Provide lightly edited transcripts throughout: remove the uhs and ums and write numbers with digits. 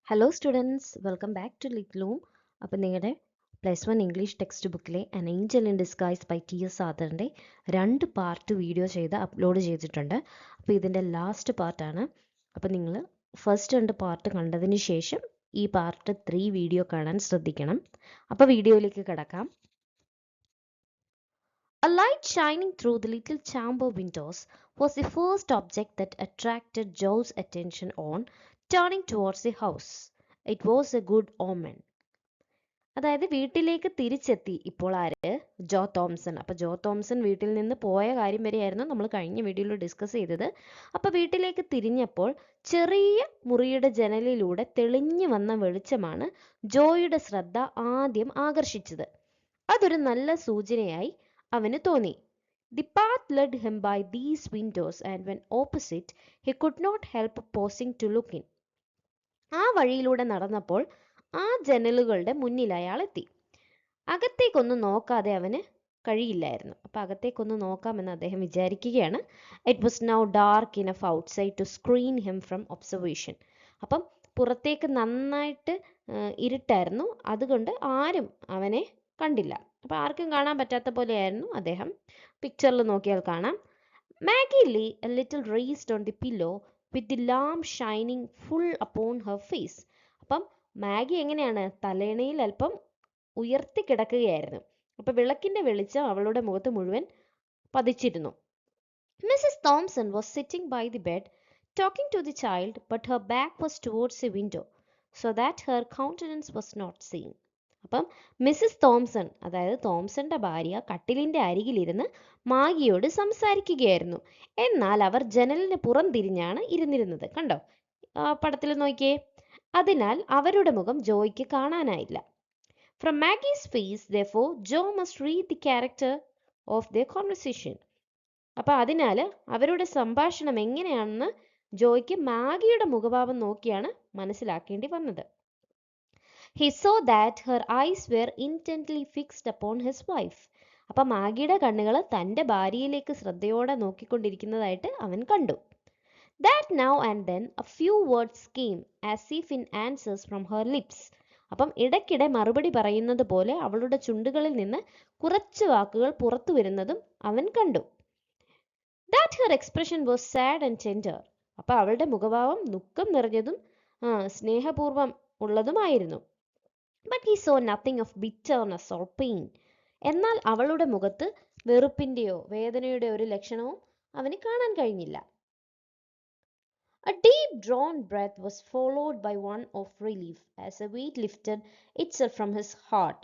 Hello students, welcome back to ലിറ്റ്ലൂം. അപ്പോൾ നിങ്ങളുടെ +1 ഇംഗ്ലീഷ് ടെക്സ്റ്റ് ബുക്കിലെ an angel in disguise by T S. ആദറിൻ്റെ 2 പാർട്ട് വീഡിയോ ചെയ്ത് അപ്ലോഡ് ചെയ്തിട്ടുണ്ട്. അപ്പോൾ ഇതിൻ്റെ ലാസ്റ്റ് പാർട്ടാണ്. അപ്പോൾ നിങ്ങൾ ഫസ്റ്റ് 2 പാർട്ട് കണ്ടതിന് ശേഷം ഈ പാർട്ട് 3 വീഡിയോ കാണാൻ ശ്രദ്ധിക്കണം. അപ്പോൾ വീഡിയോയിലേക്ക് കിടക്കാം. A light shining through the little chamber windows was the first object that attracted Joe's attention on turning towards the house. It was a good omen. അതായത് വീട്ടിലേക്ക് തിരിച്ചെത്തി ഇപ്പോൾ ആര്? ജോ തോംസൺ. അപ്പോൾ ജോ തോംസൺ വീട്ടിൽ നിന്ന് പോയ കാര്യം വരെയായിരുന്നു നമ്മൾ കഴിഞ്ഞ വീഡിയോയിൽ ഡിസ്കസ് ചെയ്തത്. അപ്പോൾ വീട്ടിലേക്ക് തിരിഞ്ഞപ്പോൾ ചെറിയ മുറിയുടെ ജനലിലൂടെ തെളിഞ്ഞു വന്ന വെളിച്ചമാണ് ജോയുടെ ശ്രദ്ധ ആദ്യം ആകർഷിച്ചത്. അതൊരു നല്ല സൂചനയായി അവന് തോന്നി. The path led him by these windows and when opposite, he could not help pausing to look in. ആ വഴിയിലൂടെ നടന്നപ്പോൾ ആ ജനലുകളുടെ മുന്നിൽ അയാൾ എത്തി. അകത്തേക്കൊന്നും നോക്കാതെ അവന് കഴിയില്ലായിരുന്നു. അപ്പം അകത്തേക്കൊന്ന് നോക്കാമെന്ന് അദ്ദേഹം വിചാരിക്കുകയാണ്. It was now dark enough outside to screen him from observation. അപ്പം പുറത്തേക്ക് നന്നായിട്ട് ഇരുട്ടായിരുന്നു, അതുകൊണ്ട് ആരും അവനെ കണ്ടില്ല. അപ്പോൾ ആർക്കും കാണാൻ പറ്റാത്ത പോലെയായിരുന്നു അദ്ദേഹം. പിക്ചറിൽ നോക്കിയാൽ കാണാം. Maggie lay a little raised on the pillow with the lamp shining full upon her face. അപ്പം മാഗി എങ്ങനെയാണ്? തലേണയിൽ അല്പം ഉയർത്തി കിടക്കുകയായിരുന്നു. അപ്പോൾ വിളക്കിൻ്റെ വെളിച്ചം അവളുടെ മുഖത്ത് മുഴുവൻ പതിച്ചിരുന്നു. Mrs Thomson was sitting by the bed talking to the child, but her back was towards the window, so that her countenance was not seen. അപ്പം മിസ്സിസ് തോംസൺ, അതായത് തോംസന്റെ ഭാര്യ, കട്ടിലിൻ്റെ അരികിലിരുന്ന് മാഗിയോട് സംസാരിക്കുകയായിരുന്നു. എന്നാൽ അവർ ജനലിന് പുറം തിരിഞ്ഞാണ് ഇരുന്നിരുന്നത്. കണ്ടോ പടത്തിൽ നോക്കിയേ. അതിനാൽ അവരുടെ മുഖം ജോയ്ക്ക് കാണാനായില്ല. From Maggie's face, therefore, Joe must read the character of their conversation. അപ്പം അതിനാൽ അവരുടെ സംഭാഷണം എങ്ങനെയാണെന്ന് ജോയ്ക്ക് മാഗിയുടെ മുഖഭാവം നോക്കിയാണ് മനസ്സിലാക്കേണ്ടി വന്നത്. He saw that her eyes were intently fixed upon his wife. അപ്പം മാഗിയുടെ കണ്ണുകൾ തൻ്റെ ഭാര്യയിലേക്ക് ശ്രദ്ധയോടെ നോക്കിക്കൊണ്ടിരിക്കുന്നതായിട്ട് അവൻ കണ്ടു. That now and then a few words came as if in answers from her lips. അപ്പം ഇടയ്ക്കിടെ മറുപടി പറയുന്നത് പോലെ അവളുടെ ചുണ്ടുകളിൽ നിന്ന് കുറച്ച് വാക്കുകൾ പുറത്തു വരുന്നതും അവൻ കണ്ടു. That her expression was sad and tender. അപ്പം അവളുടെ മുഖഭാവം ദുഃഖം നിറഞ്ഞതും സ്നേഹപൂർവ്വം ഉള്ളതുമായിരുന്നു. But he saw nothing of bitterness or pain. എന്നാൽ അവളുടെ മുഖത്ത് വെറുപ്പിൻ്റെയോ വേദനയുടെ ഒരു ലക്ഷണവും അവന് കാണാൻ കഴിഞ്ഞില്ല. A deep drawn breath was followed by one of relief as a weight lifted itself from his heart.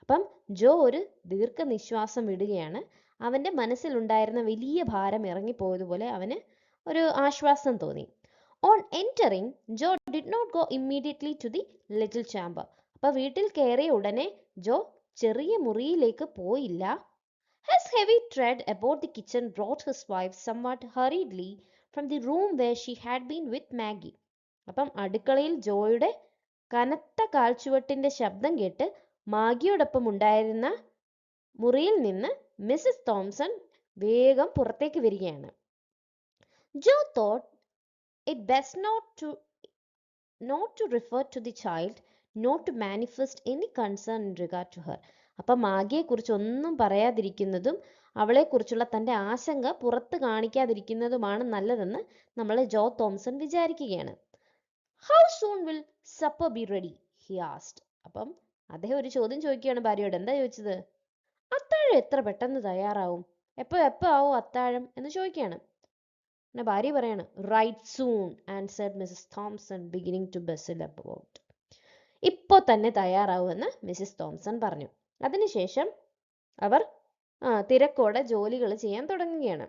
അപ്പം ജോ ഒരു ദീർഘനിശ്വാസം വിടുകയാണ്. അവൻ്റെ മനസ്സിലുണ്ടായിരുന്ന വലിയ ഭാരം ഇറങ്ങിപ്പോയതുപോലെ അവന് ഒരു ആശ്വാസം തോന്നി. On entering, Joe did not go immediately to the little chamber. അപ്പോൾ വീട്ടിൽ കയറിയ ഉടനെ ജോ ചെറിയ മുറിയിലേക്ക് പോയില്ല. His heavy tread about the kitchen brought his wife somewhat hurriedly from the room where she had been with Maggie. അപ്പം അടുക്കളയിൽ ജോയുടെ കനത്ത കാൽച്ചുവട്ടിൻ്റെ ശബ്ദം കേട്ട് മാഗിയോടൊപ്പം ഉണ്ടായിരുന്ന മുറിയിൽ നിന്ന് മിസ്സിസ് തോംസൺ വേഗം പുറത്തേക്ക് വരികയാണ്. ജോ thought it best not to refer to the child, not to manifest any concern in regard to her. അപ്പം മാഗിയെക്കുറിച്ച് ഒന്നും പറയാതിരിക്കുന്നതും അവളെക്കുറിച്ചുള്ള തൻ്റെ ആശങ്ക പുറത്ത് കാണിക്കാതിരിക്കുന്നതുമാണ് നല്ലതെന്ന് നമ്മൾ ജോ തോംസൺ വിചാരിക്കുകയാണ്. How soon will supper be ready? he asked. അപ്പം അദ്ദേഹം ഒരു ചോദ്യം ചോദിക്കുകയാണ് ഭാര്യയോട്. എന്താ ചോദിച്ചത്? അത്താഴം എത്ര പെട്ടെന്ന് തയ്യാറാവും? എപ്പോൾ ആവും അത്താഴം എന്ന് ചോദിക്കുകയാണ്. പിന്നെ ഭാര്യ പറയാണ്, right soon answered Mrs Thompson beginning to bustle about. ഇപ്പോൾ തന്നെ തയ്യാറാവുമെന്ന് മിസ്സിസ് തോംസൺ പറഞ്ഞു. അതിനുശേഷം അവർ തിരക്കോടെ ജോലികൾ ചെയ്യാൻ തുടങ്ങുകയാണ്.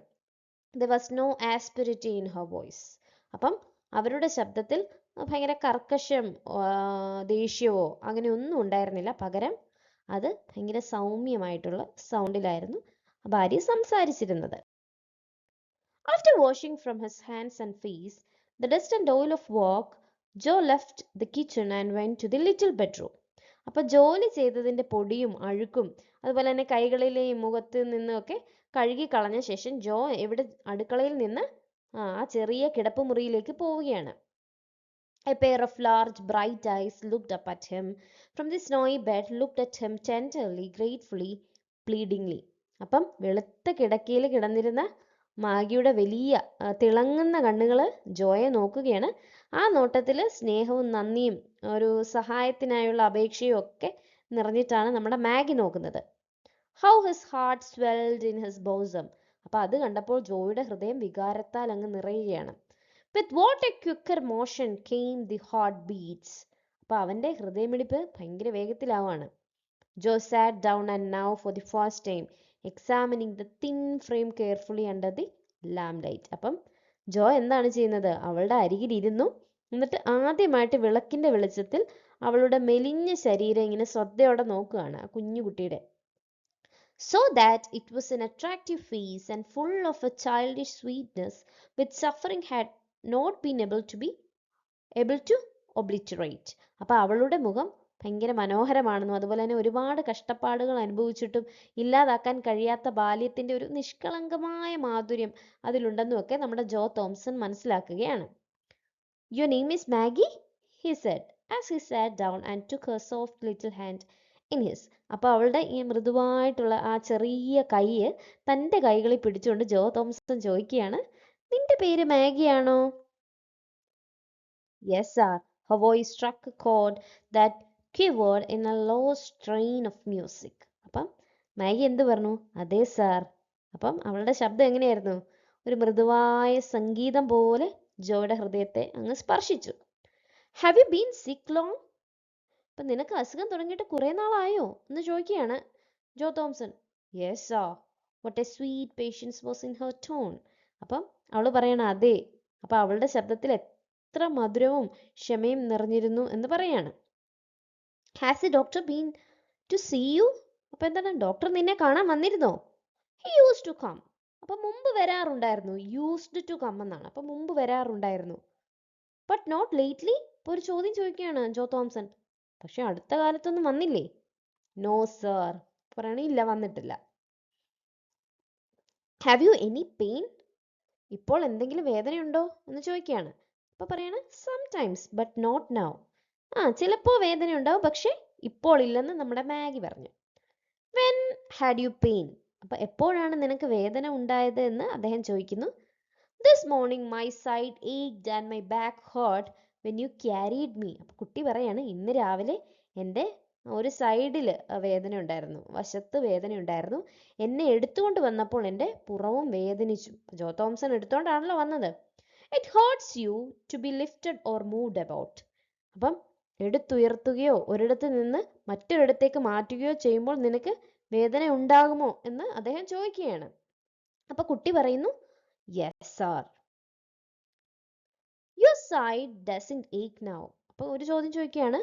There was no asperity in her voice. അപ്പം അവരുടെ ശബ്ദത്തിൽ ഭയങ്കര കർക്കശം, ദേഷ്യമോ അങ്ങനെ ഒന്നും ഉണ്ടായിരുന്നില്ല. പകരം അത് ഭയങ്കര സൗമ്യമായിട്ടുള്ള സൗണ്ടിലായിരുന്നു ഭാര്യ സംസാരിച്ചിരുന്നത്. After washing from his hands and face the dust and oil of work, Joe left the kitchen and went to the little bedroom. അപ്പോൾ ജോലി ചെയ്തതിൻ്റെ പൊടിയും അഴുക്കും അതുപോലെ തന്നെ കൈകളിലെയും മുഖത്ത് നിന്നൊക്കെ കഴുകി കളഞ്ഞ ശേഷം ജോ അടുക്കളയിൽ നിന്ന് ആ ചെറിയ കിടപ്പുമുറിയിലേക്ക് പോവുകയാണ്. A pair of large, bright eyes looked up at him from the snowy bed, looked at him tenderly, gratefully, pleadingly. അപ്പം വെളുത്ത കിടക്കയിൽ കിടന്നിരുന്ന മാഗിയുടെ വലിയ തിളങ്ങുന്ന കണ്ണുകൾ ജോയെ നോക്കുകയാണ്. ആ നോട്ടത്തിൽ സ്നേഹവും നന്ദിയും ഒരു സഹായത്തിനായുള്ള അപേക്ഷയും ഒക്കെ നിറഞ്ഞിട്ടാണ് നമ്മുടെ മാഗി നോക്കുന്നത്. How his heart swelled in his bosom. അപ്പം അത് കണ്ടപ്പോൾ ജോയുടെ ഹൃദയം വികാരത്താൽ അങ്ങ് നിറയുകയാണ്. With what a quicker motion came the heart beats. അപ്പോൾ അവൻ്റെ ഹൃദയമിടിപ്പ് ഭയങ്കര വേഗത്തിലാവാണ്. ജോ sat down and now for the first time examining the thin frame carefully under the lamplight. അപ്പം ജോ എന്താണ് ചെയ്യുന്നത്? അവളുടെ അരികിൽ ഇരുന്നു. എന്നിട്ട് ആദ്യമായിട്ട് വിളക്കിന്റെ വെളിച്ചത്തിൽ അവളുടെ മെലിഞ്ഞ ശരീരം ഇങ്ങനെ ശ്രദ്ധയോടെ നോക്കുകയാണ് ആ കുഞ്ഞുകുട്ടിയുടെ. So that it was an attractive face and full of a childish sweetness which suffering had not been able to obliterate. അപ്പോൾ അവളുടെ മുഖം ഭയങ്കര മനോഹരമാണെന്നും അതുപോലെ തന്നെ ഒരുപാട് കഷ്ടപ്പാടുകൾ അനുഭവിച്ചിട്ടും ഇല്ലാതാക്കാൻ കഴിയാത്ത ബാല്യത്തിന്റെ ഒരു നിഷ്കളങ്കമായ മാധുര്യം അതിലുണ്ടെന്നും ഒക്കെ നമ്മുടെ ജോ തോംസൺ മനസ്സിലാക്കുകയാണ്. Your name is Maggie? He said as he sat down and took her soft little hand in his. അപ്പോൾ അവളുടെ ഈ മൃദുവായിട്ടുള്ള ആ ചെറിയ കൈ തൻ്റെ കൈകളിൽ പിടിച്ചുകൊണ്ട് ജോ തോംസൺ ചോദിക്കുകയാണ്, നിന്റെ പേര് മാഗിയാണോ? Yes, sir. Her voice struck a chord that quivered in a low strain of music. അപ്പം മാഗി എന്ത് പറഞ്ഞു? അതെ സാർ. അപ്പം അവളുടെ ശബ്ദം എങ്ങനെയായിരുന്നു? ഒരു മൃദുവായ സംഗീതം പോലെ ജോയുടെ ഹൃദയത്തെ അങ്ങ് സ്പർശിച്ചു. Have you been sick long? അപ്പം നിനക്ക് അസുഖം തുടങ്ങിയിട്ട് കുറേ നാളായോ എന്ന് ചോദിക്കുകയാണ് Jo Thomson. Yes sir. What a sweet patience was in her tone. അപ്പം അവൾ പറയണം അതെ. അപ്പം അവളുടെ ശബ്ദത്തിൽ എത്ര മധുരവും ക്ഷമയും നിറഞ്ഞിരുന്നു എന്ന് പറയാണ്. Has the doctor been to see you? അപ്പം എന്താണ്, ഡോക്ടർ നിന്നെ കാണാൻ വന്നിരുന്നോ? He used to come. അപ്പം മുമ്പ് വരാറുണ്ടായിരുന്നു. യൂസ്ഡ് ടു കം എന്നാണ്. അപ്പം മുമ്പ് വരാറുണ്ടായിരുന്നു. But not lately. ഇപ്പോൾ ഒരു ചോദ്യം ചോദിക്കുകയാണ് ജോ തോംസൺ. പക്ഷെ അടുത്ത കാലത്തൊന്നും വന്നില്ലേ? No sir. പറയണില്ല, വന്നിട്ടില്ല. Have you any pain? ഇപ്പോൾ എന്തെങ്കിലും വേദനയുണ്ടോ എന്ന് ചോദിക്കുകയാണ്. അപ്പോൾ പറയാണ് സംടൈംസ് ബട്ട് നോട്ട് നൗ. ചിലപ്പോൾ വേദന ഉണ്ടാവും, പക്ഷെ ഇപ്പോൾ ഇല്ലെന്ന് നമ്മുടെ മാഗി പറഞ്ഞു. When had you pain? അപ്പോൾ എപ്പോഴാണ് നിനക്ക് വേദന ഉണ്ടായത് എന്ന് അദ്ദേഹം ചോദിക്കുന്നു. This morning my side ached and my back hurt when you carried me. അപ്പോൾ കുട്ടി പറയാണ്, ഇന്ന് രാവിലെ എൻ്റെ ഒരു സൈഡിൽ വേദന ഉണ്ടായിരുന്നു, വശത്ത് വേദന ഉണ്ടായിരുന്നു. എന്നെ എടുത്തുകൊണ്ട് വന്നപ്പോൾ എൻ്റെ പുറവും വേദനിച്ചു. ജോ തോംസൺ എടുത്തുകൊണ്ടാണല്ലോ വന്നത്. It hurts you to be lifted or moved about. അപ്പം എടുത്തുയർത്തുകയോ ഒരിടത്ത് നിന്ന് മറ്റൊരിടത്തേക്ക് മാറ്റുകയോ ചെയ്യുമ്പോൾ നിനക്ക് വേദന ഉണ്ടാകുമോ എന്ന് അദ്ദേഹം ചോദിക്കുകയാണ്. അപ്പൊ കുട്ടി പറയുന്നു yes sir. Your side doesn't ache now. അപ്പൊ ഒരു ചോദ്യം ചോദിക്കുകയാണ്,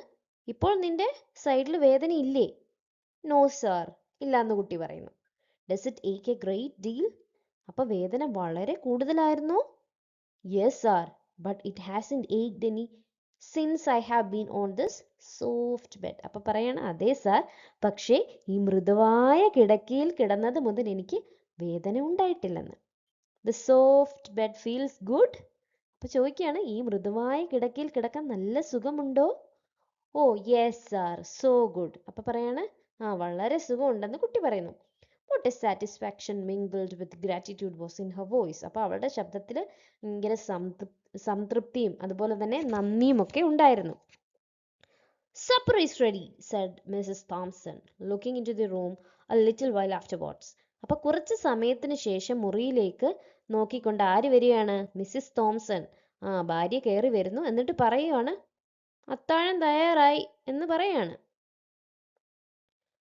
ഇപ്പോൾ നിന്റെ സൈഡിൽ വേദന ഇല്ലേ? No sir. ഇല്ല എന്ന് കുട്ടി പറയുന്നു. Does it ache a great deal? അപ്പൊ വേദന വളരെ കൂടുതലായിരുന്നോ? Yes sir. But it hasn't ached any since I have been on this soft bed. അപ്പൊ പറയണം അതെ സാർ, പക്ഷേ ഈ മൃദുവായ കിടക്കയിൽ കിടന്നത് മുതൽ എനിക്ക് വേദന ഉണ്ടായിട്ടില്ലെന്ന്. The soft bed feels good. അപ്പൊ ചോദിക്കുകയാണ്, ഈ മൃദുവായ കിടക്കയിൽ കിടക്കാൻ നല്ല സുഖമുണ്ടോ? Oh yes sir, so good. അപ്പൊ പറയാണ് വളരെ സുഖമുണ്ടെന്ന് കുട്ടി പറയുന്നു. What a satisfaction mingled with gratitude was in her voice. അപ്പൊ അവളുടെ ശബ്ദത്തിൽ ഭയങ്കര സംതൃപ്തിയും അതുപോലെ തന്നെ നന്ദിയും ഒക്കെ ഉണ്ടായിരുന്നു. Supper is ready, said Mrs. Thompson, looking into the room a little while afterwards. അപ്പൊ കുറച്ച് സമയത്തിന് ശേഷം മുറിയിലേക്ക് നോക്കിക്കൊണ്ട് ആര് വരികയാണ്? Mrs Thompson. ഭാര്യ കയറി വരുന്നു. എന്നിട്ട് പറയുകയാണ്, അത്താഴം തയ്യാറായി എന്ന് പറയാണ്.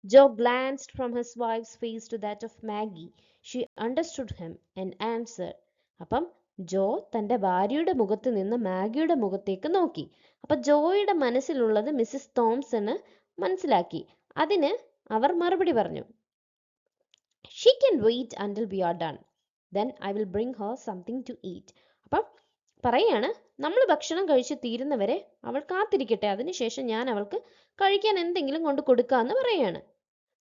Joe glanced from his wife's face to that of Maggie. She understood him and answered. അപ്പം ജോ തൻ്റെ ഭാര്യയുടെ മുഖത്ത് നിന്ന് മാഗിയുടെ മുഖത്തേക്ക് നോക്കി. അപ്പൊ ജോയുടെ മനസ്സിലുള്ളത് മിസ്സിസ് തോംസണ് മനസ്സിലാക്കി. അതിന് അവർ മറുപടി പറഞ്ഞു, She can wait until we are done. Then I will bring her something to eat. അപ്പം പറയാണ്, നമ്മൾ ഭക്ഷണം കഴിച്ച് തീരുന്നവരെ അവൾ കാത്തിരിക്കട്ടെ, അതിനുശേഷം ഞാൻ അവൾക്ക് കഴിക്കാൻ എന്തെങ്കിലും കൊണ്ട് കൊടുക്കാമെന്ന് പറയാണ്.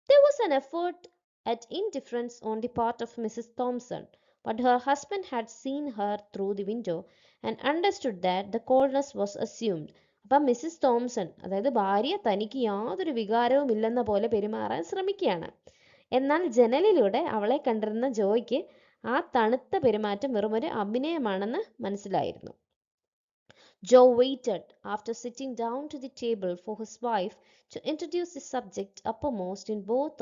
There was an effort at indifference on the part of Mrs. Thompson, but her husband had seen her through the window and understood that the coldness was assumed. അപ്പം മിസ്സിസ് തോംസൺ, അതായത് ഭാര്യ, തനിക്ക് യാതൊരു വികാരവും ഇല്ലെന്ന പോലെ പെരുമാറാൻ ശ്രമിക്കുകയാണ്. എന്നാൽ ജനലിലൂടെ അവളെ കണ്ടിരുന്ന ജോയ്ക്ക് ആ തണുത്ത പെരുമാറ്റം വെറുമൊരു അഭിനയമാണെന്ന് മനസ്സിലായിരുന്നു. Joe waited, after sitting down to the table, for his wife to introduce the subject uppermost in both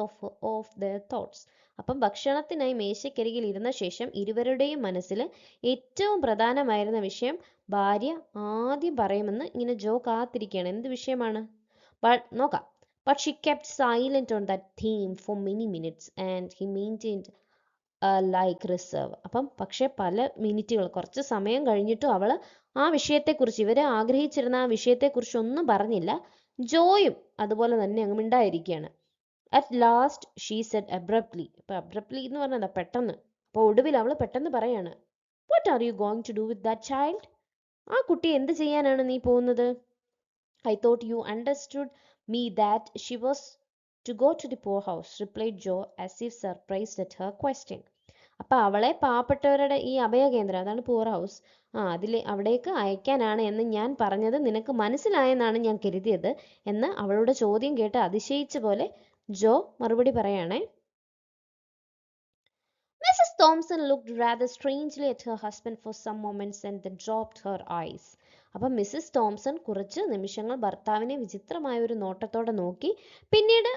of their thoughts. അപ്പം ഭക്ഷണത്തിനായി മേശക്കരികിൽ ഇരുന്ന ശേഷം ഇരുവരുടെയും മനസ്സിൽ ഏറ്റവും പ്രധാനമായിരുന്ന വിഷയം ഭാര്യ ആദ്യം പറയുമെന്ന് ഇങ്ങനെ ജോ കാത്തിരിക്കുകയാണ്. എന്ത് വിഷയമാണ്? നോക്കാം. But she kept silent on that theme for many minutes and he maintained like reserve. അപ്പം പക്ഷെ പല മിനിറ്റുകൾ, കുറച്ച് സമയം കഴിഞ്ഞിട്ടും അവൾ ആ വിഷയത്തെക്കുറിച്ച്, ഇവർ ആഗ്രഹിച്ചിരുന്ന ആ വിഷയത്തെക്കുറിച്ച് ഒന്നും പറഞ്ഞില്ല. ജോയും അതുപോലെ തന്നെ അങ്ങ് മിണ്ടായിരിക്കുകയാണ്. At last she said abruptly. ഇപ്പം അബ്രപ്റ്റ്ലി എന്ന് പറഞ്ഞാൽ പെട്ടെന്ന്. അപ്പോൾ ഒടുവിൽ അവൾ പെട്ടെന്ന് പറയാണ്, what are you going to do with that child? ആ കുട്ടി എന്ത് ചെയ്യാനാണ് നീ പോകുന്നത്? I thought you understood me that she was to go to the poorhouse, replied Joe as if surprised at her question. അപ്പം അവളെ പാവപ്പെട്ടവരുടെ ഈ അഭയകേന്ദ്രം, അതാണ് പൂർ ഹൗസ്, അവിടേക്ക് അയക്കാനാണ് എന്ന് ഞാൻ പറഞ്ഞത് നിനക്ക് മനസ്സിലായെന്നാണ് ഞാൻ കരുതിയത് എന്ന് അവളുടെ ചോദ്യം കേട്ട് അതിശയിച്ച പോലെ ജോ മറുപടി പറയാണേ. Mrs. Thompson looked rather strangely at her husband for some moments and then dropped her eyes. അപ്പം മിസ്സിസ് തോംസൺ കുറച്ച് നിമിഷങ്ങൾ ഭർത്താവിനെ വിചിത്രമായ ഒരു നോട്ടത്തോടെ നോക്കി. പിന്നീട്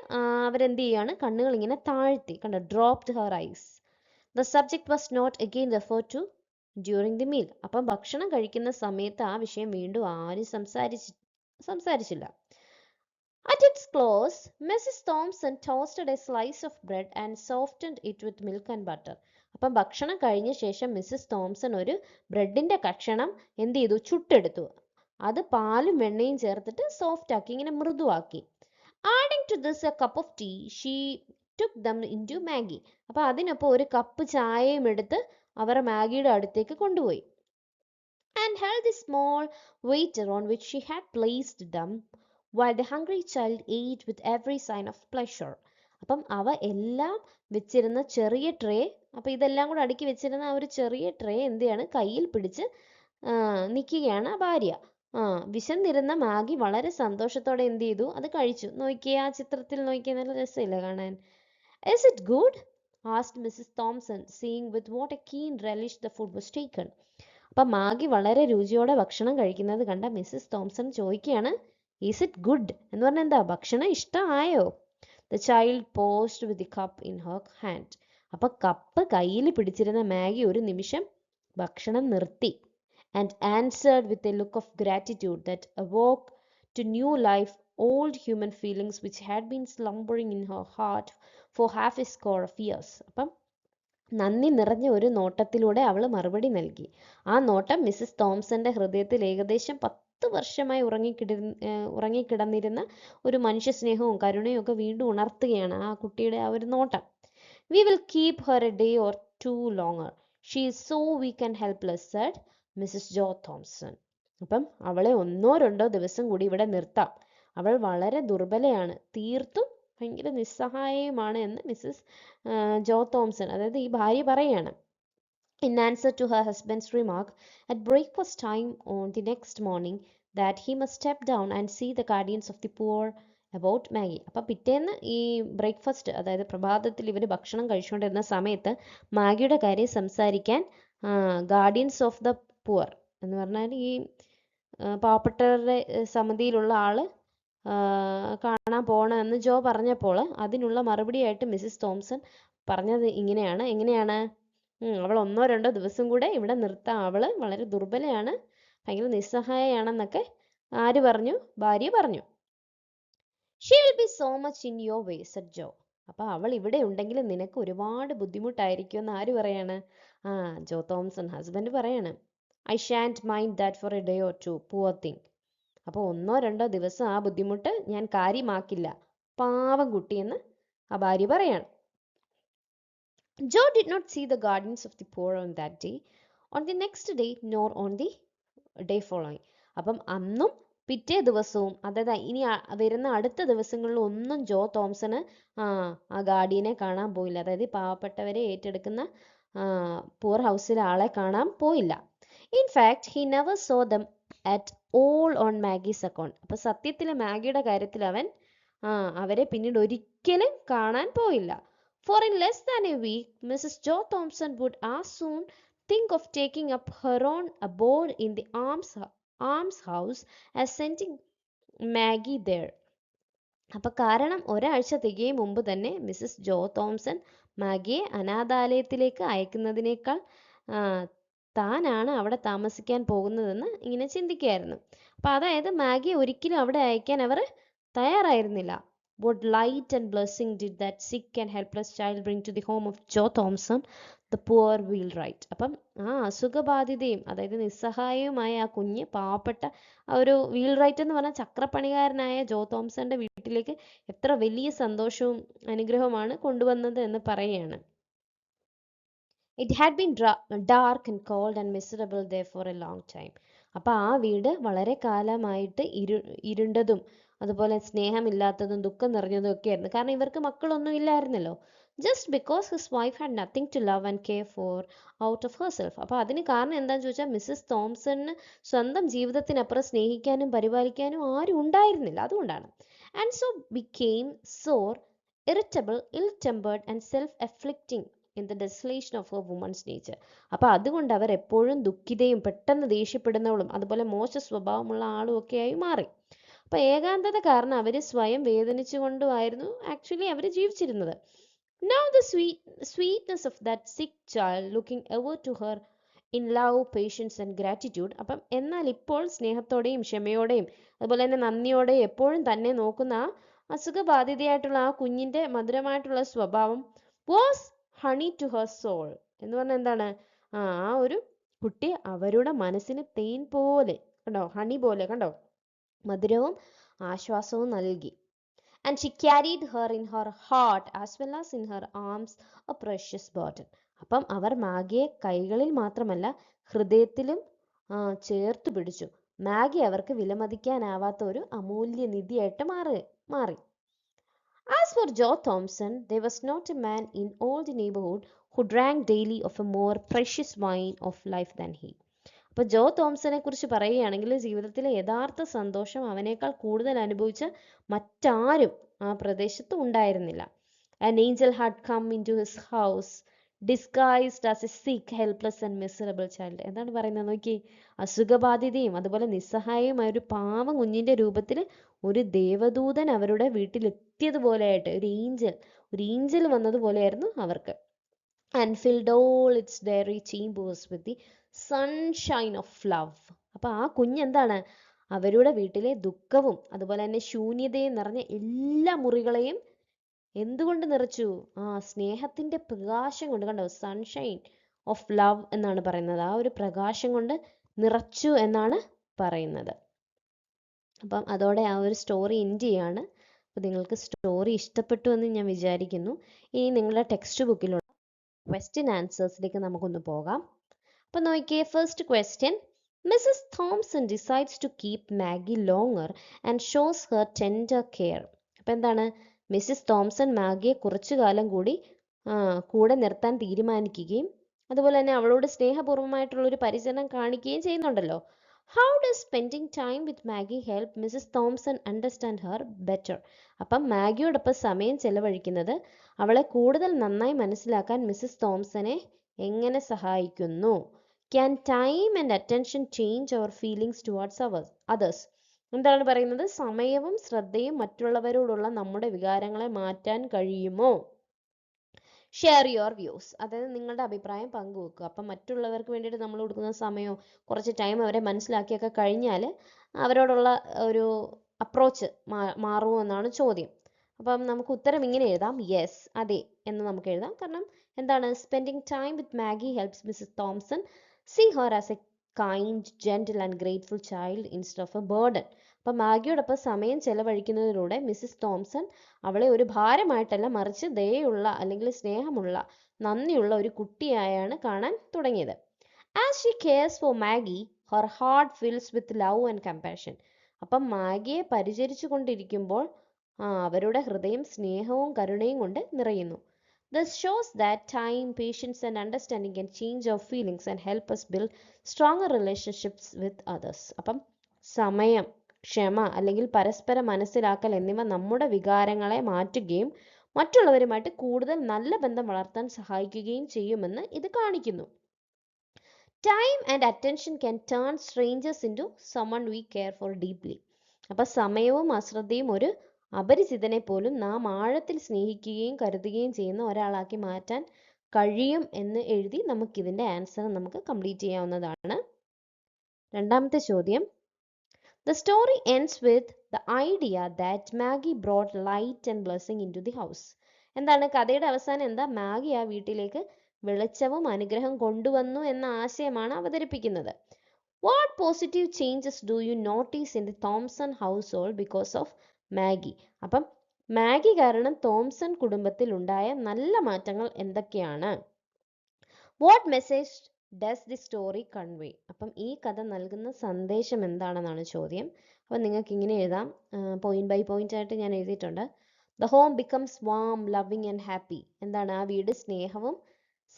അവരെന്ത് ചെയ്യാണ്, കണ്ണുകൾ ഇങ്ങനെ താഴ്ത്തി, കണ്ടോ, dropped her eyes. The subject was not again referred to during the meal. അപ്പം ഭക്ഷണം കഴിക്കുന്ന സമയത്ത് ആ വിഷയം വീണ്ടും ആരും സംസാരിച്ചില്ല. At its close, Mrs. Thompson toasted a slice of bread and softened it with milk and butter. അപ്പം ഭക്ഷണം കഴിഞ്ഞ ശേഷം മിസ്സിസ് തോംസൺ ഒരു ബ്രെഡിന്റെ കഷണം എന്ത് ചെയ്തു, ചുട്ടെടുത്തു. അത് പാലും വെണ്ണയും ചേർത്തിട്ട് സോഫ്റ്റ് ആക്കി, ഇങ്ങനെ മൃദുവാക്കി. Adding to this a cup of tea, she took them into Maggie. അപ്പം അതിനൊപ്പം ഒരു കപ്പ് ചായയും എടുത്ത് അവർ മാഗിയുടെ അടുത്തേക്ക് കൊണ്ടുപോയി. And held the small waiter on which she had placed them, while the hungry child ate with every sign of pleasure. അപ്പം അവ എല്ലാം വെച്ചിരുന്ന ചെറിയ ട്രേ, അപ്പം ഇതെല്ലാം കൂടെ അടുക്കി വെച്ചിരുന്ന ആ ഒരു ചെറിയ ട്രേ എന്ത് ചെയ്യാണ്, കയ്യിൽ പിടിച്ച് നിൽക്കുകയാണ് ആ ഭാര്യ. വിശന്നിരുന്ന മാഗി വളരെ സന്തോഷത്തോടെ എന്ത് ചെയ്തു, അത് കഴിച്ചു. നോക്കിയേ, ആ ചിത്രത്തിൽ നോക്കിയേ, നല്ല രസമില്ല കാണാൻ. Is it good? asked Mrs. Thompson, seeing with what a keen relish the food was taken. അപ്പം മാഗി വളരെ രുചിയോടെ ഭക്ഷണം കഴിക്കുന്നത് കണ്ട മിസ്സിസ് തോംസൺ ചോദിക്കുകയാണ്, ഈസ് ഇറ്റ് ഗുഡ് എന്ന് പറഞ്ഞാൽ എന്താ, ഭക്ഷണം ഇഷ്ടമായോ? The child paused with the cup in her hand. അപ്പം കപ്പ് കയ്യിൽ പിടിച്ചിരുന്ന മാഗി ഒരു നിമിഷം ഭക്ഷണം നിർത്തി. And answered with a look of gratitude that awoke to new life old human feelings which had been slumbering in her heart for half a score of years. അപ്പം നന്ദി നിറഞ്ഞ ഒരു നോട്ടത്തിലൂടെ അവൾ മറുപടി നൽകി. ആ നോട്ടം മിസ്സിസ് തോംസന്റെ ഹൃദയത്തിൽ ഏകദേശം 10 വർഷമായി ഉറങ്ങിക്കിടന്നിരുന്ന ഒരു മനുഷ്യ സ്നേഹവും കരുണയും ഒക്കെ വീണ്ടും ഉണർത്തുകയാണ് ആ കുട്ടിയുടെ ആ ഒരു നോട്ടം. We will keep her a day or two longer. She is so weak and helpless, said Mrs. Joe Thompson. അപ്പം അവളെ 1-2 ദിവസം കൂടി ഇവിടെ നിർത്താം. അവൾ വളരെ ദുർബലയാണ്, തീർത്തും ഭയങ്കര നിസ്സഹായമാണ് എന്ന് മിസ്സിസ് ജോ തോംസൺ, അതായത് ഈ ഭാര്യ പറയാണ്. In answer to her husband's remark at breakfast time on the next morning that he must step down and see the guardians of the poor about Maggie. അപ്പം പിറ്റേന്ന് ഈ ബ്രേക്ക്ഫാസ്റ്റ്, അതായത് പ്രഭാതത്തിൽ ഇവർ ഭക്ഷണം കഴിച്ചുകൊണ്ടിരുന്ന സമയത്ത് മാഗിയുടെ കാര്യം സംസാരിക്കാൻ ഗാർഡിയൻസ് ഓഫ് ദ പുവർ എന്ന് പറഞ്ഞാൽ ഈ പാവപ്പെട്ടവരുടെ സമിതിയിലുള്ള ആള് കാണാൻ പോകണമെന്ന് ജോ പറഞ്ഞപ്പോൾ അതിനുള്ള മറുപടിയായിട്ട് മിസ്സിസ് തോംസൺ പറഞ്ഞത് എങ്ങനെയാണ്, അവൾ 1-2 ദിവസം കൂടെ ഇവിടെ നിർത്താം, അവള് വളരെ ദുർബലയാണ്, ഭയങ്കര നിസ്സഹായയാണെന്നൊക്കെ ആര് പറഞ്ഞു, ഭാര്യ പറഞ്ഞു. She will be so much in your way, said Joe. അപ്പം അവൾ ഇവിടെ ഉണ്ടെങ്കിൽ നിനക്ക് ഒരുപാട് ബുദ്ധിമുട്ടായിരിക്കും എന്ന് ആര് പറയാണ്, ജോ തോംസൺ ഹസ്ബൻഡ് പറയാണ്. I shan't mind that for a day or two, poor thing. അപ്പോൾ 1-2 ദിവസം ആ ബുദ്ധിമുട്ട് ഞാൻ കാര്യമാക്കില്ല, പാവം കുട്ടിയെന്ന് ആ ഭാര്യ പറയാണ്. Joe did not see the guardians of the poor on that day, on the next day, nor on the day following. അപ്പം അന്നും പിറ്റേ ദിവസവും, അതായത് ഇനി വരുന്ന അടുത്ത ദിവസങ്ങളിൽ ഒന്നും ജോ തോംസണ് ആ ഗാർഡിയനെ കാണാൻ പോയില്ല, അതായത് പാവപ്പെട്ടവരെ ഏറ്റെടുക്കുന്ന പൂർ ഹൗസിൽ ആളെ കാണാൻ പോയില്ല. In fact he never so dum at all on മാഗീസ് account. അപ്പോൾ സത്യത്തിൽ മാഗിയുടെ കാര്യത്തിൽ അവൻ അവരെ പിന്നീട് ഒരിക്കലും കാണാൻ പോയില്ല. For in less than a week, Mrs. Joe Thompson would as soon think of taking up her own abode in the almshouse as sending Maggie there. അപ്പം കാരണം ഒരാഴ്ച തികയും മുമ്പ് തന്നെ മിസ്സസ് ജോ തോംസൺ മാഗിയെ അനാഥാലയത്തിലേക്ക് അയക്കുന്നതിനേക്കാൾ താനാണ് അവിടെ താമസിക്കാൻ പോകുന്നതെന്ന് ഇങ്ങനെ ചിന്തിക്കുകയായിരുന്നു. അപ്പം അതായത് മാഗിയെ ഒരിക്കലും അവിടെ അയക്കാൻ അവർ തയ്യാറായിരുന്നില്ല. What light and blessing did that sick and helpless child bring to the home of Joe Thompson, the poor wheelwright. അപ്പം അസുഖബാധിതയും അതായത് നിസ്സഹായവുമായ ആ കുഞ്ഞ് പാവപ്പെട്ട ഒരു വീൽറൈറ്റ് എന്ന് പറഞ്ഞാൽ ചക്രപ്പണികാരനായ ജോ തോംസന്റെ വീട്ടിലേക്ക് എത്ര വലിയ സന്തോഷവും അനുഗ്രഹവുമാണ് കൊണ്ടുവന്നത് എന്ന് പറയുകയാണ്. It had been dark and cold and miserable there for a long time. അപ്പോൾ ആ വീട് വളരെ കാലമായിട്ട് ഇരുണ്ടതും അതുപോലെ സ്നേഹമില്ലാത്തതും ദുഃഖം നിറഞ്ഞതും ഒക്കെ ആയിരുന്നു. കാരണം ഇവർക്ക് മക്കളൊന്നും ഇല്ലായിരുന്നല്ലോ. Just because his wife had nothing to love and care for out of herself. അപ്പോൾ അതിന് കാരണം എന്താണെന്ന് ചോദിച്ചാൽ മിസ്സസ് തോംസണിന് സ്വന്തം ജീവിതത്തിനപ്പുറം സ്നേഹിക്കാനും പരിപാലിക്കാനും ആരും ഉണ്ടായിരുന്നില്ല. അതുകൊണ്ടാണ്. And so became sore, irritable, ill tempered and self afflicting in the desolation of a woman's nature. അപ്പോൾ അതുകൊണ്ട് അവർ എപ്പോഴും ദുഃഖിതയും പെട്ടെന്ന് ദേഷ്യപ്പെടുന്നവളും അതുപോലെ മോശ സ്വഭാവമുള്ള ആളും ഒക്കെയായി മാറി. അപ്പോൾ ഏകാന്തത കാരണം അവർ സ്വയം വേദനിച്ചുകൊണ്ടുമായിരുന്നു ആക്ച്വലി അവർ ജീവിച്ചിരുന്നത്. Now the sweetness of that sick child looking ever to her in love, patience and gratitude. അപ്പം എന്നാൽ ഇപ്പോൾ സ്നേഹത്തോടെയും ക്ഷമയോടെയും അതുപോലെ തന്നെ നന്ദിയോടെയും എപ്പോഴും തന്നെ നോക്കുന്ന ആ അസുഖബാധിതയായിട്ടുള്ള ആ കുഞ്ഞിൻ്റെ മധുരമായിട്ടുള്ള സ്വഭാവം was honey to her soul. എന്ന് പറഞ്ഞാൽ എന്താണ്? ആ ഒരു കുട്ടി അവരുടെ മനസ്സിന് തേൻ പോലെ, കണ്ടോ, ഹണി പോലെ, കണ്ടോ, മധുരവും ആശ്വാസവും നൽകി. And she carried her in her heart as well as in her arms a precious burden. അപ്പം അവർ മാഗിയെ കൈകളിൽ മാത്രമല്ല ഹൃദയത്തിലും ചേർത്ത് പിടിച്ചു. മാഗി അവർക്ക് വിലമതിക്കാനാവാത്ത ഒരു അമൂല്യ നിധിയായിട്ട് മാറി. As for Joe Thompson, there was not a man in all the neighborhood who drank daily of a more precious wine of life than he. അപ്പോൾ ജോ തോംസനെ കുറിച്ച് പറയുകയാണെങ്കിൽ ജീവിതത്തിലെ യഥാർത്ഥ സന്തോഷം അവനേക്കാൾ കൂടുതൽ അനുഭവിച്ച മറ്റാരും ആ പ്രദേശത്ത് ഉണ്ടായിരുന്നില്ല. An angel had come into his house disguised as a sick, helpless and miserable child. എന്താണ് പറയുന്നത് നോക്കി. അസുഖബാധിതയും അതുപോലെ നിസ്സഹായവുമായ ഒരു പാവം കുഞ്ഞിന്റെ രൂപത്തിൽ ഒരു ദേവദൂതൻ അവരുടെ വീട്ടിലെത്തിയതുപോലെയായിട്ട് ഒരു ഏഞ്ചൽ വന്നതുപോലെയായിരുന്നു അവർക്ക്. And filled all its dairy chambers with the sunshine of love. അപ്പോൾ ആ കുഞ്ഞെന്താണ് അവരുടെ വീട്ടിലെ ദുഃഖവും അതുപോലെ തന്നെ ശൂന്യതയും നിറഞ്ഞ എല്ലാ മുറികളെയും എന്തുകൊണ്ട് നിറച്ചു? സ്നേഹത്തിന്റെ പ്രകാശം കൊണ്ട്, കണ്ടോ, സൺഷൈൻ ഓഫ് ലവ് എന്നാണ് പറയുന്നത്. ആ ഒരു പ്രകാശം കൊണ്ട് നിറച്ചു എന്നാണ് പറയുന്നത്. അപ്പം അതോടെ ആ ഒരു സ്റ്റോറി എൻഡ് ചെയ്യാണ്. അപ്പോൾ നിങ്ങൾക്ക് സ്റ്റോറി ഇഷ്ടപ്പെട്ടു എന്ന് ഞാൻ വിചാരിക്കുന്നു. ഇനി നിങ്ങളുടെ ടെക്സ്റ്റ് ബുക്കിലുള്ള ക്വസ്റ്റ്യൻ ആൻസേഴ്സിലേക്ക് നമുക്കൊന്ന് പോകാം. അപ്പോൾ നോക്കിയേ, first question, Mrs Thompson decides to keep Maggie longer and shows her tender care. അപ്പോൾ എന്താണ്? മിസ്സിസ് തോംസൺ മാഗിയെ കുറച്ചു കാലം കൂടെ നിർത്താൻ തീരുമാനിക്കുകയും അതുപോലെ തന്നെ അവളോട് സ്നേഹപൂർവ്വമായിട്ടുള്ളൊരു പരിചരണം കാണിക്കുകയും ചെയ്യുന്നുണ്ടല്ലോ. How does spending time with Maggie help Mrs. Thompson understand her better? അപ്പം മാഗിയോടൊപ്പം സമയം ചെലവഴിക്കുന്നത് അവളെ കൂടുതൽ നന്നായി മനസ്സിലാക്കാൻ മിസ്സസ് തോംസനെ എങ്ങനെ സഹായിക്കുന്നു? Can time and attention change our feelings towards others? എന്താണ് പറയുന്നത്? സമയവും ശ്രദ്ധയും മറ്റുള്ളവരോടുള്ള നമ്മുടെ വികാരങ്ങളെ മാറ്റാൻ കഴിയുമോ? ഷെയർ യുവർ വ്യൂസ്, അതായത് നിങ്ങളുടെ അഭിപ്രായം പങ്കുവെക്കുക. അപ്പം മറ്റുള്ളവർക്ക് വേണ്ടിയിട്ട് നമ്മൾ കൊടുക്കുന്ന സമയമോ കുറച്ച് ടൈം അവരെ മനസ്സിലാക്കിയൊക്കെ കഴിഞ്ഞാൽ അവരോടുള്ള ഒരു അപ്രോച്ച് മാറുമോ എന്നാണ് ചോദ്യം. അപ്പം നമുക്ക് ഉത്തരം ഇങ്ങനെ എഴുതാം, യെസ്, അതെ എന്ന് നമുക്ക് എഴുതാം. കാരണം എന്താണ്? Spending time with Maggie helps Mrs Thompson see her as a kind, gentle and grateful child instead of a burden. അപ്പം മാഗിയോടൊപ്പം സമയം ചെലവഴിക്കുന്നതിലൂടെ മിസ്സസ് തോംസൺ അവളെ ഒരു ഭാരമായിട്ടല്ല, മറിച്ച് ദയയുള്ള അല്ലെങ്കിൽ സ്നേഹമുള്ള, നന്ദിയുള്ള ഒരു കുട്ടിയായാണ് കാണാൻ തുടങ്ങിയത്. As she CARES four Maggi Har heart fils with love and compassion. അപ്പം മാഗിയെ പരിചരിച്ചു കൊണ്ടിരിക്കുമ്പോൾ അവരുടെ ഹൃദയം സ്നേഹവും കരുണയും കൊണ്ട് നിറയുന്നു. This shows that time, patience, and understanding can change our feelings and help us build stronger relationships with others. അപ്പം സമയം, ക്ഷമ അല്ലെങ്കിൽ പരസ്പര മനസ്സിലാക്കൽ എന്നിവ നമ്മുടെ വികാരങ്ങളെ മാറ്റുകയും മറ്റുള്ളവരുമായിട്ട് കൂടുതൽ നല്ല ബന്ധം വളർത്താൻ സഹായിക്കുകയും ചെയ്യുമെന്ന് ഇത് കാണിക്കുന്നു. Time and attention can turn strangers into someone we care for deeply. അപ്പം സമയവും അശ്രദ്ധയും ഒരു അപരിചിതനെ പോലും നാം ആഴത്തിൽ സ്നേഹിക്കുകയും കരുതുകയും ചെയ്യുന്ന ഒരാളാക്കി മാറ്റാൻ കഴിയും എന്ന് എഴുതി നമുക്കിതിൻ്റെ ആൻസർ നമുക്ക് കംപ്ലീറ്റ് ചെയ്യാവുന്നതാണ്. രണ്ടാമത്തെ ചോദ്യം, The story ends with the idea that Maggie brought light and blessing into the house. എന്താണ് കഥയുടെ അവസാനം എന്താ? മാഗി ആ വീട്ടിലേക്ക് വെളിച്ചവും അനുഗ്രഹം കൊണ്ടുവന്നു എന്ന ആശയമാണ് അവതരിപ്പിക്കുന്നത്. What positive changes do you notice in the Thompson household because of Maggie? അപ്പം മാഗി കാരണം തോംസൺ കുടുംബത്തിൽ ഉണ്ടായ നല്ല മാറ്റങ്ങൾ എന്തൊക്കെയാണ്? What message does the story convey? അപ്പം ഈ കഥ നൽകുന്ന സന്ദേശം എന്താണെന്നാണ് ചോദ്യം. അപ്പം നിങ്ങൾക്ക് ഇങ്ങനെ എഴുതാം, പോയിന്റ് ബൈ പോയിന്റ് ആയിട്ട് ഞാൻ എഴുതിയിട്ടുണ്ട്. The home becomes warm, loving and happy. എന്താണ്? ആ വീട് സ്നേഹവും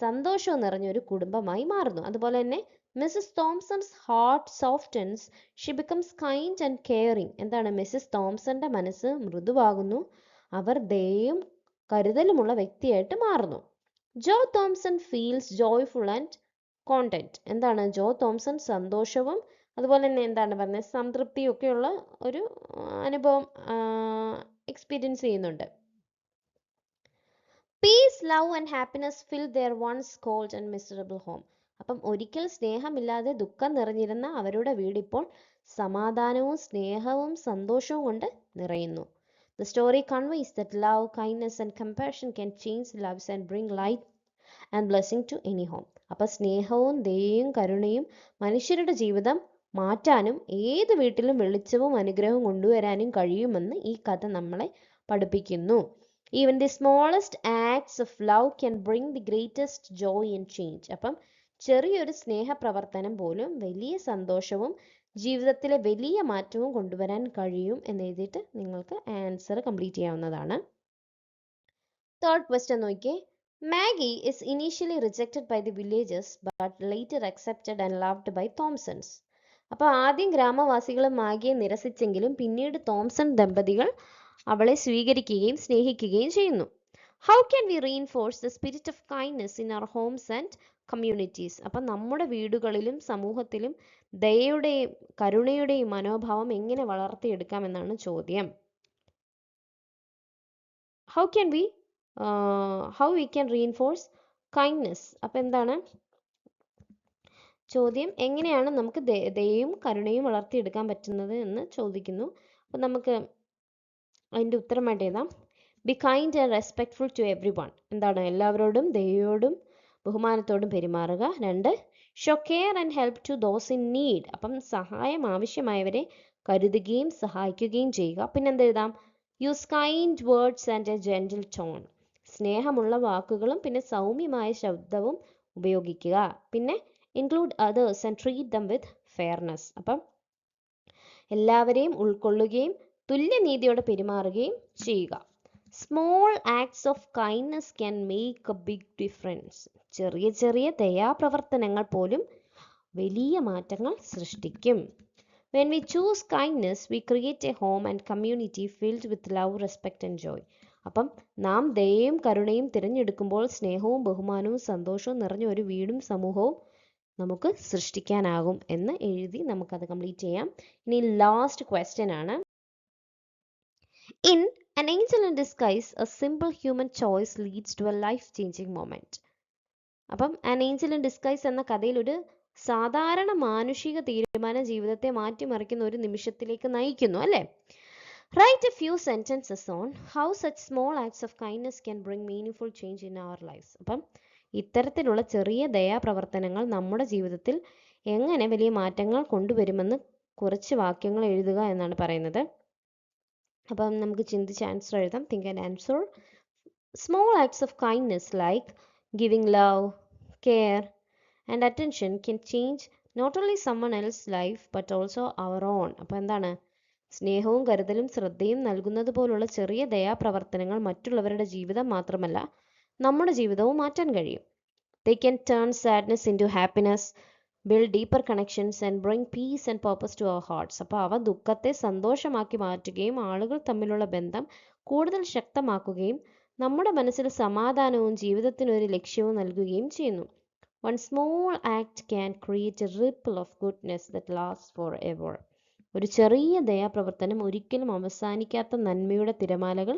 സന്തോഷവും നിറഞ്ഞ ഒരു കുടുംബമായി മാറുന്നു. അതുപോലെ തന്നെ Mrs Thomson's heart softens, she becomes kind and caring. എന്താണ്? മിസ്സസ് തോംസന്റെ മനസ്സ് മൃദുവാകുന്നു, അവർ ദയയും കരുതലുമുള്ള വ്യക്തിയായിട്ട് മാറുന്നു. Jo Thomson feels joyful and content. എന്താണ്? ജോ തോംസൺ സന്തോഷവും അതുപോലെ തന്നെ എന്താണ് പറഞ്ഞത്, സംതൃപ്തിയും ഒക്കെയുള്ള ഒരു അനുഭവം എക്സ്പീരിയൻസ് ചെയ്യുന്നുണ്ട്. Peace, love and happiness fill their once cold and miserable home. അപ്പം ഒരിക്കൽ സ്നേഹമില്ലാതെ ദുഃഖം നിറഞ്ഞിരുന്ന അവരുടെ വീടിപ്പോൾ സമാധാനവും സ്നേഹവും സന്തോഷവും കൊണ്ട് നിറയുന്നു. The story conveys that love, kindness and compassion can change lives and bring light and blessing to any home. അപ്പം സ്നേഹവും ദയയും കരുണയും മനുഷ്യരുടെ ജീവിതം മാറ്റാനും ഏത് വീട്ടിലും വെളിച്ചവും അനുഗ്രഹവും കൊണ്ടുവരാനും കഴിയുമെന്ന് ഈ കഥ നമ്മളെ പഠിപ്പിക്കുന്നു. Even the smallest acts of love can bring the greatest joy and change. അപ്പം ചെറിയൊരു സ്നേഹപ്രവർത്തനം പോലും വലിയ സന്തോഷവും ജീവിതത്തിലെ വലിയ മാറ്റവും കൊണ്ടുവരാൻ കഴിയും എന്ന് എഴുതിയിട്ട് നിങ്ങൾക്ക് ആൻസർ കംപ്ലീറ്റ് ചെയ്യാവുന്നതാണ്. തേർഡ് ക്വസ്റ്റ്യൻ നോക്കിയേ. Maggie is initially rejected by the villagers but later accepted and loved by Thompsons. അപ്പോൾ ആദ്യം ഗ്രാമവാസികൾ മാഗിയെ നിരസിച്ചെങ്കിലും പിന്നീട് തോംസൺ ദമ്പതികൾ അവളെ സ്വീകരിക്കുകയും സ്നേഹിക്കുകയും ചെയ്യുന്നു. How can we reinforce the spirit of kindness in our homes and communities? അപ്പം നമ്മുടെ വീടുകളിലും സമൂഹത്തിലും ദയയുടെയും കരുണയുടെയും മനോഭാവം എങ്ങനെ വളർത്തിയെടുക്കാമെന്നാണ് ചോദ്യം. How we can reinforce kindness? അപ്പം എന്താണ് ചോദ്യം? എങ്ങനെയാണ് നമുക്ക് ദയയും കരുണയും വളർത്തിയെടുക്കാൻ പറ്റുന്നത് എന്ന് ചോദിക്കുന്നു. അപ്പം നമുക്ക് അതിൻ്റെ ഉത്തരമായിട്ട് എഴുതാം. Be kind and respectful to everyone. എന്താണ്? എല്ലാവരോടും ദയയോടും ബഹുമാനത്തോടും പെരുമാറുക. 2, show care and help to those in need. അപ്പം സഹായം ആവശ്യമായവരെ കരുതുകയും സഹായിക്കുകയും ചെയ്യുക. പിന്നെന്ത് എഴുതാം? Use kind words and a gentle tone. സ്നേഹമുള്ള വാക്കുകളും പിന്നെ സൗമ്യമായ ശബ്ദവും ഉപയോഗിക്കുക. പിന്നെ include others and treat them with fairness. അപ്പം എല്ലാവരെയും ഉൾക്കൊള്ളുകയും തുല്യനീതിയോടെ പെരുമാറുകയും ചെയ്യുക. Small acts of kindness can make a big difference. ചെറിയ ചെറിയ ദയാപ്രവർത്തനങ്ങൾ പോലും വലിയ മാറ്റങ്ങൾ സൃഷ്ടിക്കും. When we choose kindness, we create a home and community filled with love, respect and joy. അപ്പം നാം ദയയും കരുണയും തിരഞ്ഞെടുക്കുമ്പോൾ സ്നേഹവും ബഹുമാനവും സന്തോഷവും നിറഞ്ഞ ഒരു വീടും സമൂഹവും നമുക്ക് സൃഷ്ടിക്കാനാകും എന്ന് എഴുതി നമുക്കത് കംപ്ലീറ്റ് ചെയ്യാം. ഇനി ലാസ്റ്റ് ക്വസ്റ്റ്യൻ ആണ്. In An Angel in Disguise, a simple human choice leads to a life-changing moment. അപ്പം An Angel in Disguise എന്ന കഥയിൽ ഒരു സാധാരണ മാനുഷിക തീരുമാനം ജീവിതത്തെ മാറ്റിമറിക്കുന്ന ഒരു നിമിഷത്തിലേക്ക് നയിക്കുന്നു അല്ലേ? Write a few sentences on how such small acts of kindness can bring meaningful change in our lives. അപ്പം ഇത്തരത്തിലുള്ള ചെറിയ ദയാപ്രവർത്തനങ്ങൾ നമ്മുടെ ജീവിതത്തിൽ എങ്ങനെ വലിയ മാറ്റങ്ങൾ കൊണ്ടുവരുമെന്ന് കുറച്ച് വാക്യങ്ങൾ എഴുതുക എന്നാണ് പറയുന്നത്. അപ്പം നമുക്ക് ചിന്തിച്ച് ആൻസർ എഴുതാം. Think and answer. Small acts of kindness like giving love, care and attention can change not only someone else life but also our own. അപ്പം എന്താണ്? സ്നേഹവും കരുതലും ശ്രദ്ധയും നൽകുന്നത് പോലുള്ള ചെറിയ ദയാപ്രവർത്തനങ്ങൾ മറ്റുള്ളവരുടെ ജീവിതം മാത്രമല്ല നമ്മുടെ ജീവിതവും മാറ്റാൻ കഴിയും. They can turn sadness into happiness, build deeper connections and bring peace and purpose to our hearts. അപ്പോൾ അവ ദുഃഖത്തെ സന്തോഷമാക്കി മാറ്റുകയും ആളുകൾ തമ്മിലുള്ള ബന്ധം കൂടുതൽ ശക്തമാക്കുകയും നമ്മുടെ മനസ്സിൽ സമാധാനവും ജീവിതത്തിന് ഒരു ലക്ഷ്യവും നൽകുകയും ചെയ്യുന്നു. One small act can create a ripple of goodness that lasts forever. ഒരു ചെറിയ ദയാപ്രവർത്തനം ഒരിക്കലും അവസാനിക്കാത്ത നന്മയുടെ തിരമാലകൾ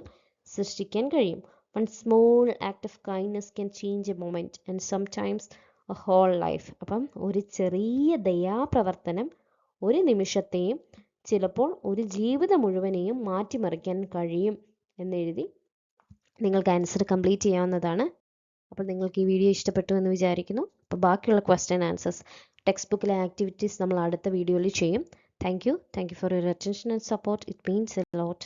സൃഷ്ടിക്കാൻ കഴിയും. One small act of kindness can change a moment and sometimes a whole life. അപ്പം ഒരു ചെറിയ ദയാപ്രവർത്തനം ഒരു നിമിഷത്തെയും ചിലപ്പോൾ ഒരു ജീവിതം മുഴുവനെയും മാറ്റിമറിക്കാൻ കഴിയും എന്നെഴുതി നിങ്ങൾക്ക് ആൻസർ കംപ്ലീറ്റ് ചെയ്യാവുന്നതാണ്. അപ്പോൾ നിങ്ങൾക്ക് ഈ വീഡിയോ ഇഷ്ടപ്പെട്ടു എന്ന് വിചാരിക്കുന്നു. അപ്പോൾ ബാക്കിയുള്ള ക്വസ്റ്റ്യൻ ആൻസേഴ്സ് ടെക്സ്റ്റ് ബുക്കിലെ ആക്ടിവിറ്റീസ് നമ്മൾ അടുത്ത വീഡിയോയിൽ ചെയ്യും. Thank you for your attention and support. It means a lot.